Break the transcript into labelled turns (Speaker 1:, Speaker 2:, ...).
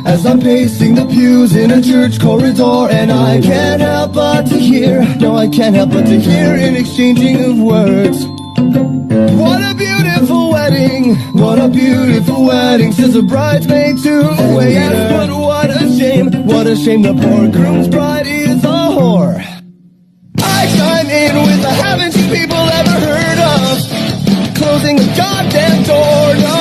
Speaker 1: as I'm pacing the pews in a church corridor, and I can't help but to hear, no, I can't help but to hear an exchanging of words. What a beautiful wedding, what a beautiful wedding, says a bridesmaid to a waiter. Yes, but what a shame the poor groom's bride is a whore. I chime in with the haven't you people ever heard of closing a goddamn door? No.